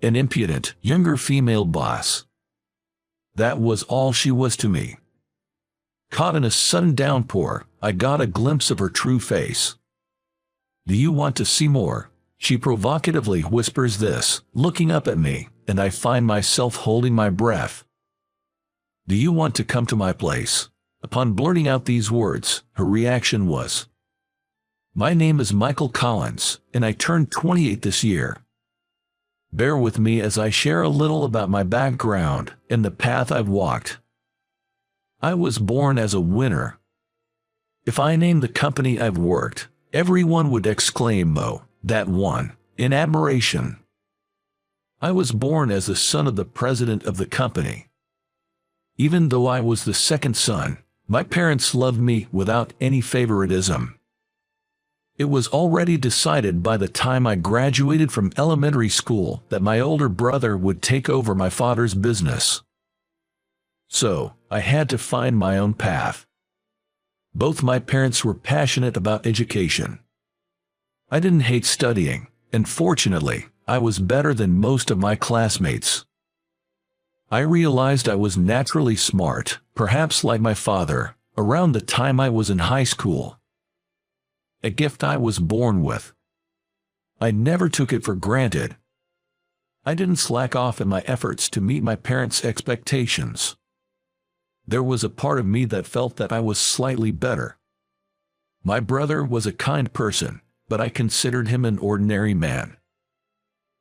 an impudent, younger female boss. That was all she was to me. Caught in a sudden downpour, I got a glimpse of her true face. "Do you want to see more?" She provocatively whispers this, looking up at me, and I find myself holding my breath. "Do you want to come to my place?" Upon blurting out these words, her reaction was, "My name is Michael Collins, and I turned 28 this year. Bear with me as I share a little about my background and the path I've walked. I was born as a winner. If I named the company I've worked, everyone would exclaim, 'Oh, that one,' in admiration. I was born as the son of the president of the company. Even though I was the second son, my parents loved me without any favoritism. It was already decided by the time I graduated from elementary school that my older brother would take over my father's business. So, I had to find my own path. Both my parents were passionate about education. I didn't hate studying, and fortunately, I was better than most of my classmates. I realized I was naturally smart, perhaps like my father, around the time I was in high school. A gift I was born with. I never took it for granted. I didn't slack off in my efforts to meet my parents' expectations. There was a part of me that felt that I was slightly better. My brother was a kind person, but I considered him an ordinary man.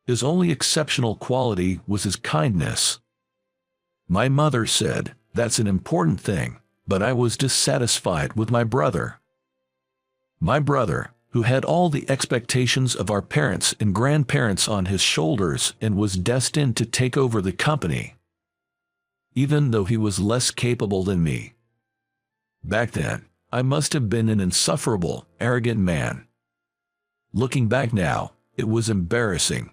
His only exceptional quality was his kindness. My mother said, "That's an important thing," but I was dissatisfied with my brother. My brother, who had all the expectations of our parents and grandparents on his shoulders and was destined to take over the company, even though he was less capable than me. Back then, I must have been an insufferable, arrogant man. Looking back now, it was embarrassing.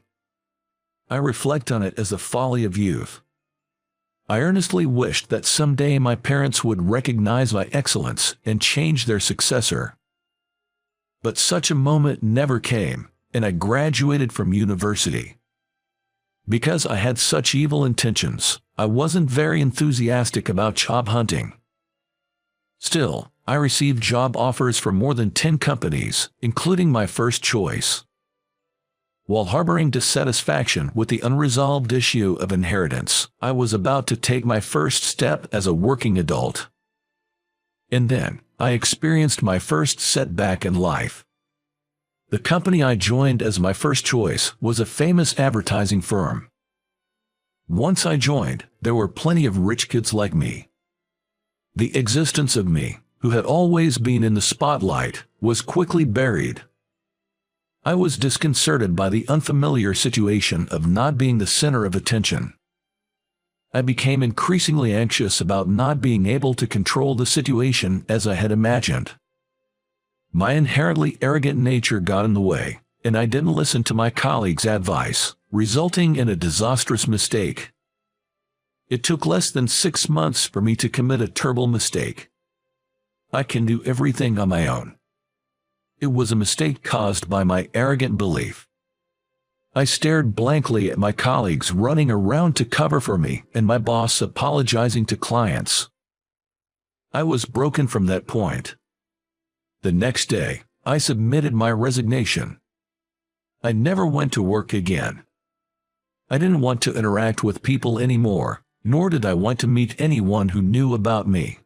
I reflect on it as the folly of youth. I earnestly wished that someday my parents would recognize my excellence and change their successor. But such a moment never came, and I graduated from university. Because I had such evil intentions, I wasn't very enthusiastic about job hunting. Still, I received job offers from more than 10 companies, including my first choice. While harboring dissatisfaction with the unresolved issue of inheritance, I was about to take my first step as a working adult. And then, I experienced my first setback in life. The company I joined as my first choice was a famous advertising firm. Once I joined, there were plenty of rich kids like me. The existence of me, who had always been in the spotlight, was quickly buried. I was disconcerted by the unfamiliar situation of not being the center of attention. I became increasingly anxious about not being able to control the situation as I had imagined. My inherently arrogant nature got in the way, and I didn't listen to my colleagues' advice, resulting in a disastrous mistake. It took less than 6 months for me to commit a terrible mistake. I can do everything on my own. It was a mistake caused by my arrogant belief. I stared blankly at my colleagues running around to cover for me and my boss apologizing to clients. I was broken from that point. The next day, I submitted my resignation. I never went to work again. I didn't want to interact with people anymore, nor did I want to meet anyone who knew about me.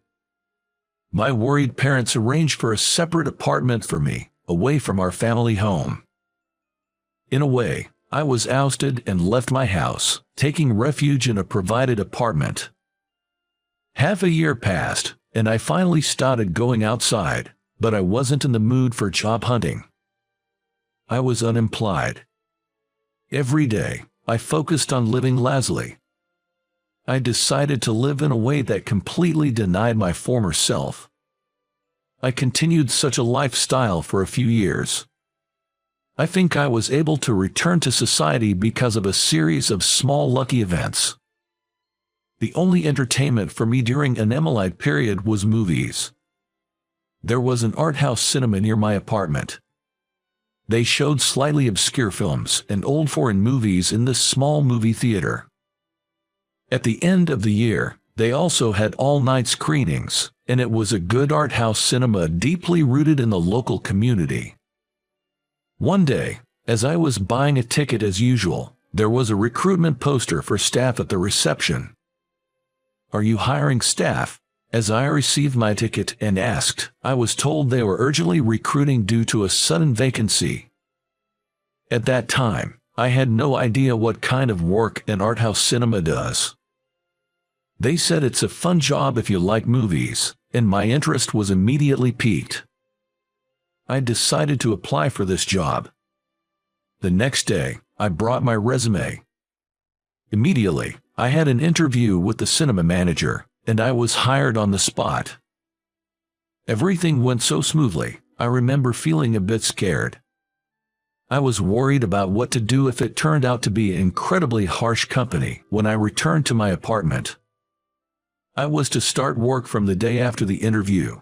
My worried parents arranged for a separate apartment for me, away from our family home. In a way, I was ousted and left my house, taking refuge in a provided apartment. Half a year passed, and I finally started going outside, but I wasn't in the mood for job hunting. I was unemployed. Every day, I focused on living lazily. I decided to live in a way that completely denied my former self. I continued such a lifestyle for a few years. I think I was able to return to society because of a series of small lucky events. The only entertainment for me during an Emilite period was movies. There was an art house cinema near my apartment. They showed slightly obscure films and old foreign movies in this small movie theater. At the end of the year, they also had all-night screenings, and it was a good art house cinema deeply rooted in the local community. One day, as I was buying a ticket as usual, there was a recruitment poster for staff at the reception. "Are you hiring staff?" As I received my ticket and asked, I was told they were urgently recruiting due to a sudden vacancy. At that time, I had no idea what kind of work an art house cinema does. They said it's a fun job if you like movies, and my interest was immediately piqued. I decided to apply for this job. The next day, I brought my resume. Immediately, I had an interview with the cinema manager, and I was hired on the spot. Everything went so smoothly, I remember feeling a bit scared. I was worried about what to do if it turned out to be an incredibly harsh company when I returned to my apartment. I was to start work from the day after the interview.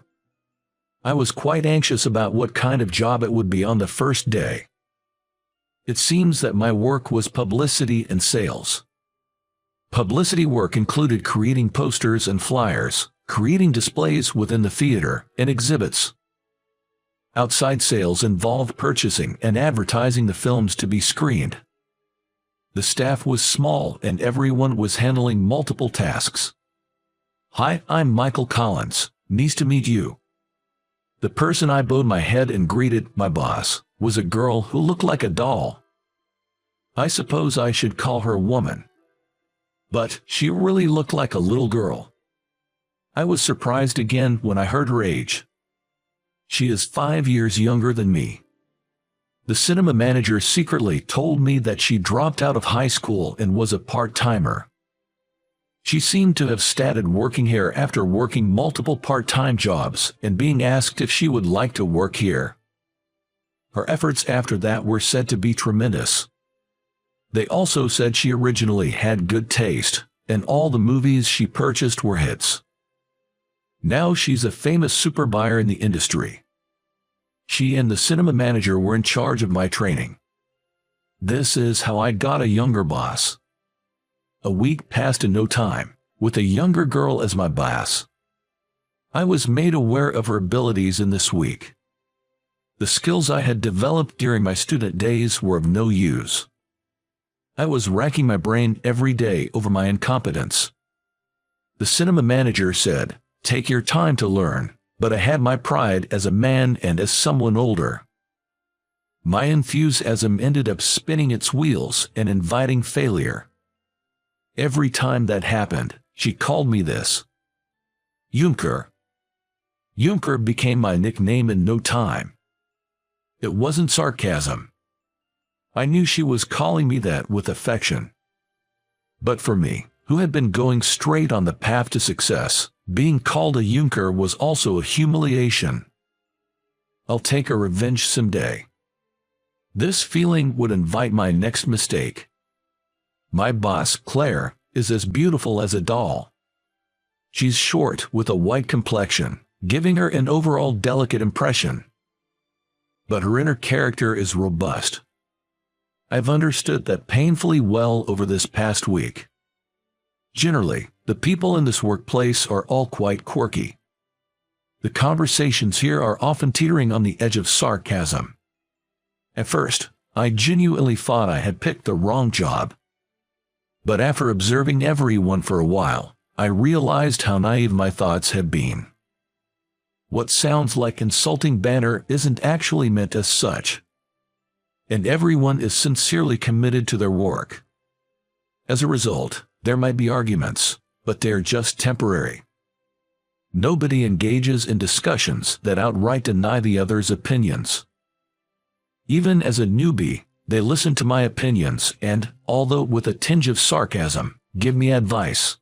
I was quite anxious about what kind of job it would be on the first day. It seems that my work was publicity and sales. Publicity work included creating posters and flyers, creating displays within the theater, and exhibits. Outside sales involved purchasing and advertising the films to be screened. The staff was small and everyone was handling multiple tasks. "Hi, I'm Michael Collins. Nice to meet you." The person I bowed my head and greeted, my boss, was a girl who looked like a doll. I suppose I should call her a woman. But she really looked like a little girl. I was surprised again when I heard her age. She is 5 years younger than me. The cinema manager secretly told me that she dropped out of high school and was a part-timer. She seemed to have started working here after working multiple part-time jobs and being asked if she would like to work here. Her efforts after that were said to be tremendous. They also said she originally had good taste, and all the movies she purchased were hits. Now she's a famous super buyer in the industry. She and the cinema manager were in charge of my training. This is how I got a younger boss. A week passed in no time, with a younger girl as my boss. I was made aware of her abilities in this week. The skills I had developed during my student days were of no use. I was racking my brain every day over my incompetence. The cinema manager said, "Take your time to learn," but I had my pride as a man and as someone older. My enthusiasm ended up spinning its wheels and inviting failure. Every time that happened, she called me this. Junker. Junker became my nickname in no time. It wasn't sarcasm. I knew she was calling me that with affection. But for me, who had been going straight on the path to success, being called a Junker was also a humiliation. I'll take a revenge someday. This feeling would invite my next mistake. My boss, Claire, is as beautiful as a doll. She's short with a white complexion, giving her an overall delicate impression. But her inner character is robust. I've understood that painfully well over this past week. Generally, the people in this workplace are all quite quirky. The conversations here are often teetering on the edge of sarcasm. At first, I genuinely thought I had picked the wrong job. But after observing everyone for a while, I realized how naive my thoughts had been. What sounds like insulting banter isn't actually meant as such. And everyone is sincerely committed to their work. As a result, there might be arguments, but they're just temporary. Nobody engages in discussions that outright deny the other's opinions. Even as a newbie, they listen to my opinions and, although with a tinge of sarcasm, give me advice.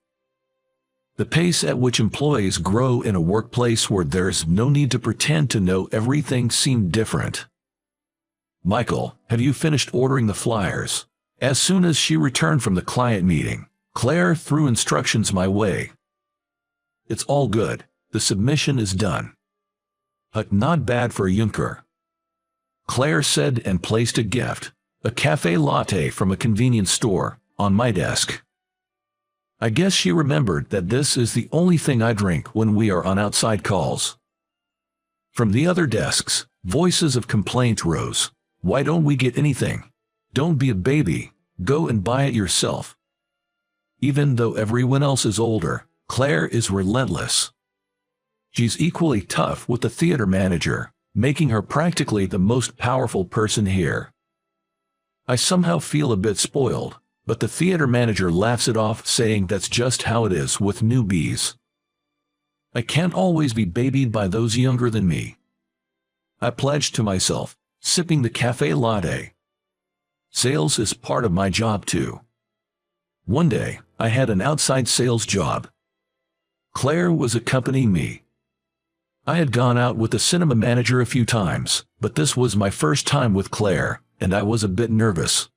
The pace at which employees grow in a workplace where there's no need to pretend to know everything seemed different. "Michael, have you finished ordering the flyers?" As soon as she returned from the client meeting, Claire threw instructions my way. "It's all good. The submission is done." Not bad for a Junker. Claire said and placed a gift, a cafe latte from a convenience store, on my desk. I guess she remembered that this is the only thing I drink when we are on outside calls. From the other desks, voices of complaint rose. Why don't we get anything? Don't be a baby, go and buy it yourself. Even though everyone else is older, Claire is relentless. She's equally tough with the theater manager, making her practically the most powerful person here. I somehow feel a bit spoiled, but the theater manager laughs it off, saying that's just how it is with newbies. I can't always be babied by those younger than me. I pledged to myself, sipping the cafe latte. Sales is part of my job too. One day, I had an outside sales job. Claire was accompanying me. I had gone out with the cinema manager a few times, but this was my first time with Claire, and I was a bit nervous.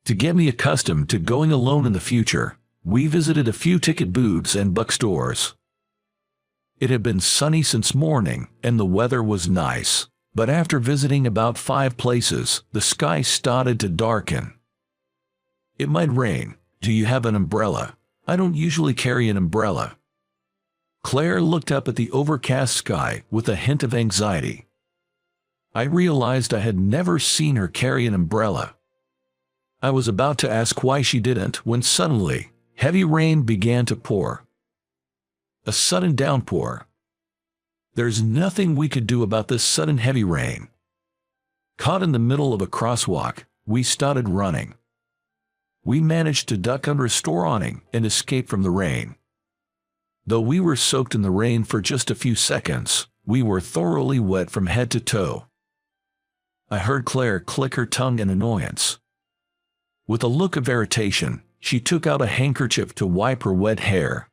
To get me accustomed to going alone in the future, we visited a few ticket booths and bookstores. It had been sunny since morning, and the weather was nice, but after visiting about 5 places, the sky started to darken. It might rain. Do you have an umbrella? I don't usually carry an umbrella. Claire looked up at the overcast sky with a hint of anxiety. I realized I had never seen her carry an umbrella. I was about to ask why she didn't when suddenly, heavy rain began to pour. A sudden downpour. There's nothing we could do about this sudden heavy rain. Caught in the middle of a crosswalk, we started running. We managed to duck under a store awning and escape from the rain. Though we were soaked in the rain for just a few seconds, we were thoroughly wet from head to toe. I heard Claire click her tongue in annoyance. With a look of irritation, she took out a handkerchief to wipe her wet hair.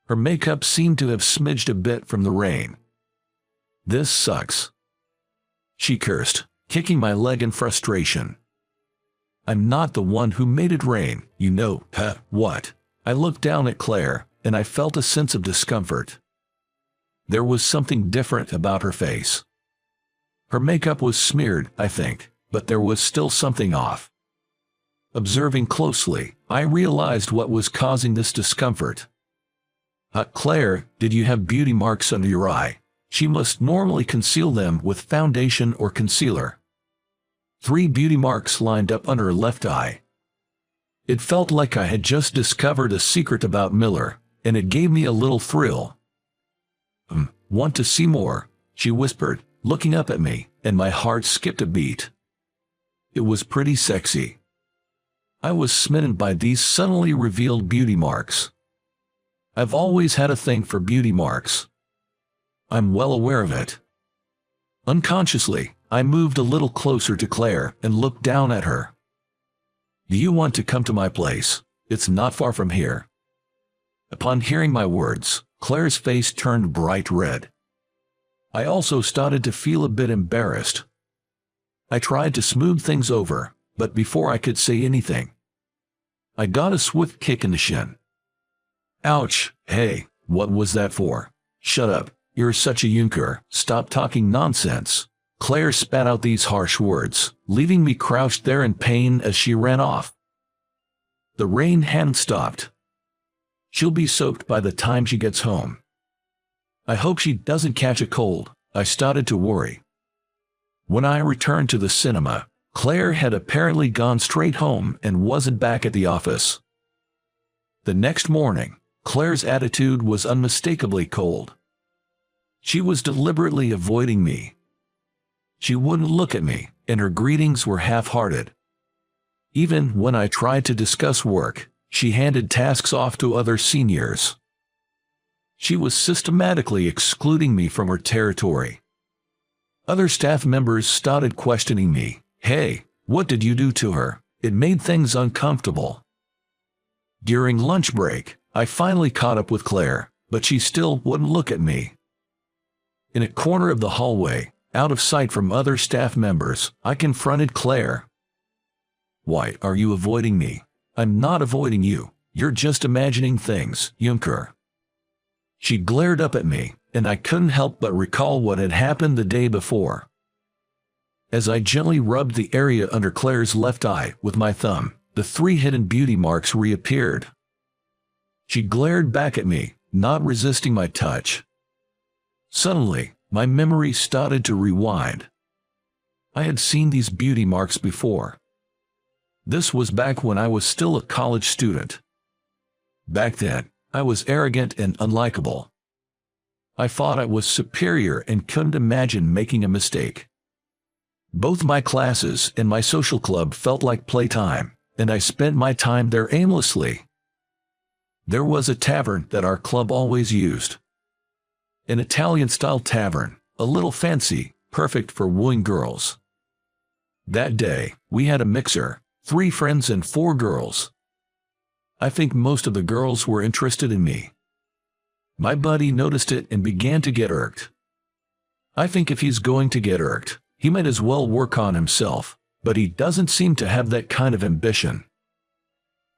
Her makeup seemed to have smidged a bit from the rain. This sucks. She cursed, kicking my leg in frustration. I'm not the one who made it rain, you know. What? I looked down at Claire, and I felt a sense of discomfort. There was something different about her face. Her makeup was smeared, I think, but there was still something off. Observing closely, I realized what was causing this discomfort. Claire, did you have beauty marks under your eye? She must normally conceal them with foundation or concealer. 3 beauty marks lined up under her left eye. It felt like I had just discovered a secret about Miller, and it gave me a little thrill. Want to see more? She whispered, looking up at me, and my heart skipped a beat. It was pretty sexy. I was smitten by these suddenly revealed beauty marks. I've always had a thing for beauty marks. I'm well aware of it. Unconsciously, I moved a little closer to Claire and looked down at her. Do you want to come to my place? It's not far from here. Upon hearing my words, Claire's face turned bright red. I also started to feel a bit embarrassed. I tried to smooth things over, but before I could say anything, I got a swift kick in the shin. Ouch! Hey, what was that for? Shut up, you're such a yunker, stop talking nonsense. Claire spat out these harsh words, leaving me crouched there in pain as she ran off. The rain hadn't stopped. She'll be soaked by the time she gets home. I hope she doesn't catch a cold. I started to worry. When I returned to the cinema, Claire had apparently gone straight home and wasn't back at the office. The next morning, Claire's attitude was unmistakably cold. She was deliberately avoiding me. She wouldn't look at me, and her greetings were half-hearted. Even when I tried to discuss work, she handed tasks off to other seniors. She was systematically excluding me from her territory. Other staff members started questioning me. Hey, what did you do to her? It made things uncomfortable. During lunch break, I finally caught up with Claire, but she still wouldn't look at me. In a corner of the hallway, out of sight from other staff members, I confronted Claire. Why are you avoiding me? I'm not avoiding you. You're just imagining things, Junker. She glared up at me, and I couldn't help but recall what had happened the day before. As I gently rubbed the area under Claire's left eye with my thumb, the 3 hidden beauty marks reappeared. She glared back at me, not resisting my touch. Suddenly, my memory started to rewind. I had seen these beauty marks before. This was back when I was still a college student. Back then, I was arrogant and unlikable. I thought I was superior and couldn't imagine making a mistake. Both my classes and my social club felt like playtime, and I spent my time there aimlessly. There was a tavern that our club always used. An Italian-style tavern, a little fancy, perfect for wooing girls. That day, we had a mixer, 3 friends and 4 girls. I think most of the girls were interested in me. My buddy noticed it and began to get irked. I think if he's going to get irked, he might as well work on himself, but he doesn't seem to have that kind of ambition.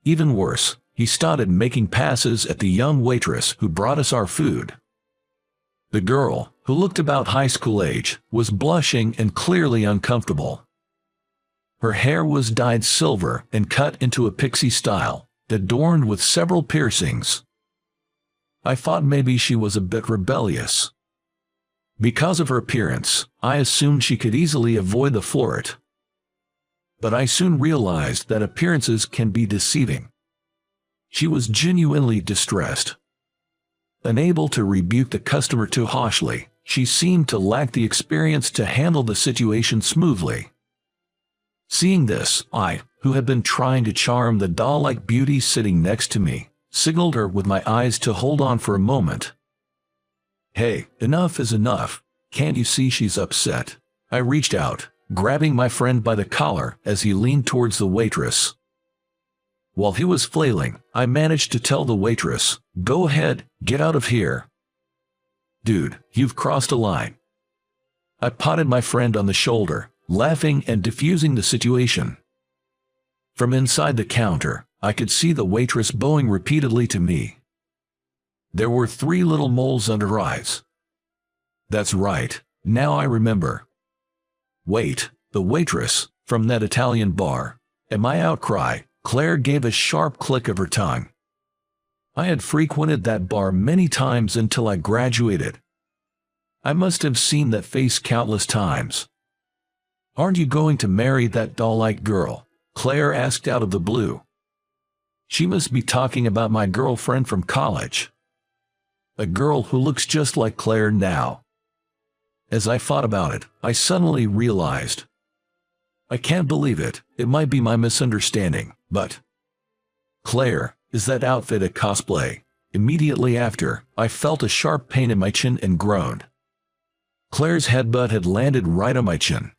Even worse, he started making passes at the young waitress who brought us our food. The girl, who looked about high school age, was blushing and clearly uncomfortable. Her hair was dyed silver and cut into a pixie style, adorned with several piercings. I thought maybe she was a bit rebellious. Because of her appearance, I assumed she could easily avoid the flirt. But I soon realized that appearances can be deceiving. She was genuinely distressed. Unable to rebuke the customer too harshly, she seemed to lack the experience to handle the situation smoothly. Seeing this, I, who had been trying to charm the doll-like beauty sitting next to me, signaled her with my eyes to hold on for a moment. "Hey, enough is enough. Can't you see she's upset?" I reached out, grabbing my friend by the collar as he leaned towards the waitress. While he was flailing, I managed to tell the waitress, "Go ahead, get out of here." "Dude, you've crossed a line." I patted my friend on the shoulder, laughing and diffusing the situation. From inside the counter, I could see the waitress bowing repeatedly to me. There were 3 little moles under her eyes. That's right, now I remember. Wait, the waitress, from that Italian bar. At my outcry, Claire gave a sharp click of her tongue. I had frequented that bar many times until I graduated. I must have seen that face countless times. "Aren't you going to marry that doll-like girl?" Claire asked out of the blue. She must be talking about my girlfriend from college. A girl who looks just like Claire now. As I thought about it, I suddenly realized. I can't believe it, it might be my misunderstanding, but... Claire, is that outfit a cosplay? Immediately after, I felt a sharp pain in my chin and groaned. Claire's headbutt had landed right on my chin.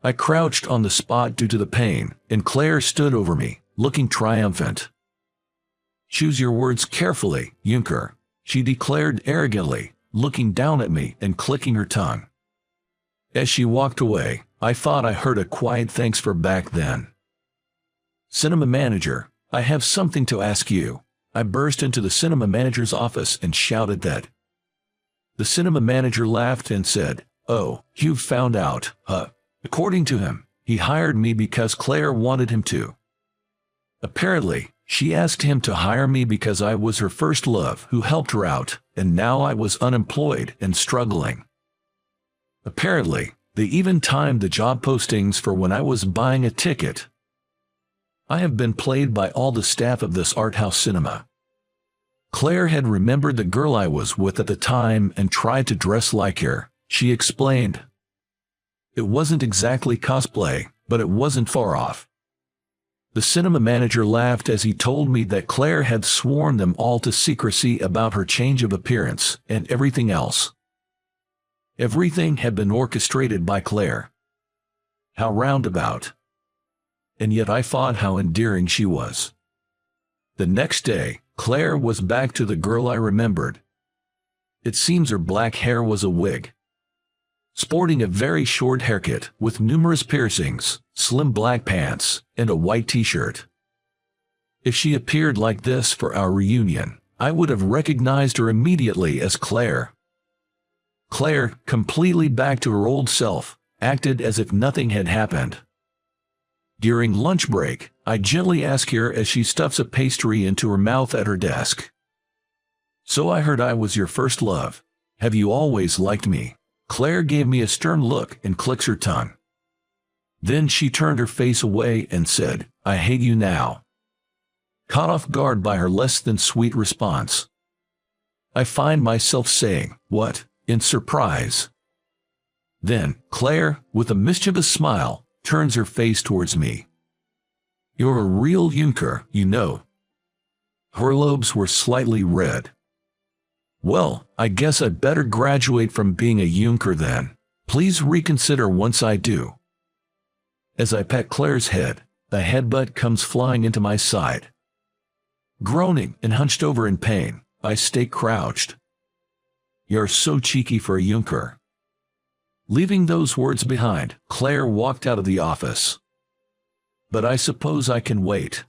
I crouched on the spot due to the pain, and Claire stood over me, looking triumphant. "Choose your words carefully, Junker," she declared arrogantly, looking down at me and clicking her tongue. As she walked away, I thought I heard a quiet thanks for back then. "Cinema manager, I have something to ask you." I burst into the cinema manager's office and shouted that. The cinema manager laughed and said, "Oh, you've found out, huh?" According to him, he hired me because Claire wanted him to. Apparently, she asked him to hire me because I was her first love who helped her out, and now I was unemployed and struggling. Apparently, they even timed the job postings for when I was buying a ticket. I have been played by all the staff of this art house cinema. Claire had remembered the girl I was with at the time and tried to dress like her, she explained. It wasn't exactly cosplay, but it wasn't far off. The cinema manager laughed as he told me that Claire had sworn them all to secrecy about her change of appearance and everything else. Everything had been orchestrated by Claire. How roundabout. And yet I thought how endearing she was. The next day, Claire was back to the girl I remembered. It seems her black hair was a wig. Sporting a very short haircut with numerous piercings, slim black pants, and a white t-shirt. If she appeared like this for our reunion, I would have recognized her immediately as Claire. Claire, completely back to her old self, acted as if nothing had happened. During lunch break, I gently ask her as she stuffs a pastry into her mouth at her desk. "So I heard I was your first love. Have you always liked me?" Claire gave me a stern look and clicks her tongue. Then she turned her face away and said, "I hate you now." Caught off guard by her less than sweet response, I find myself saying, "What?" in surprise. Then, Claire, with a mischievous smile, turns her face towards me. "You're a real Junker, you know." Her lobes were slightly red. "Well, I guess I'd better graduate from being a Junker then. Please reconsider once I do." As I pat Claire's head, a headbutt comes flying into my side. Groaning and hunched over in pain, I stay crouched. "You're so cheeky for a Junker." Leaving those words behind, Claire walked out of the office. But I suppose I can wait.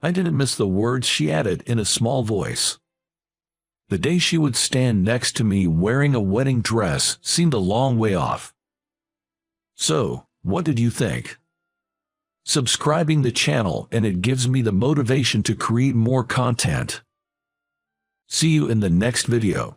I didn't miss the words she added in a small voice. The day she would stand next to me wearing a wedding dress seemed a long way off. So, what did you think? Subscribing the channel and it gives me the motivation to create more content. See you in the next video.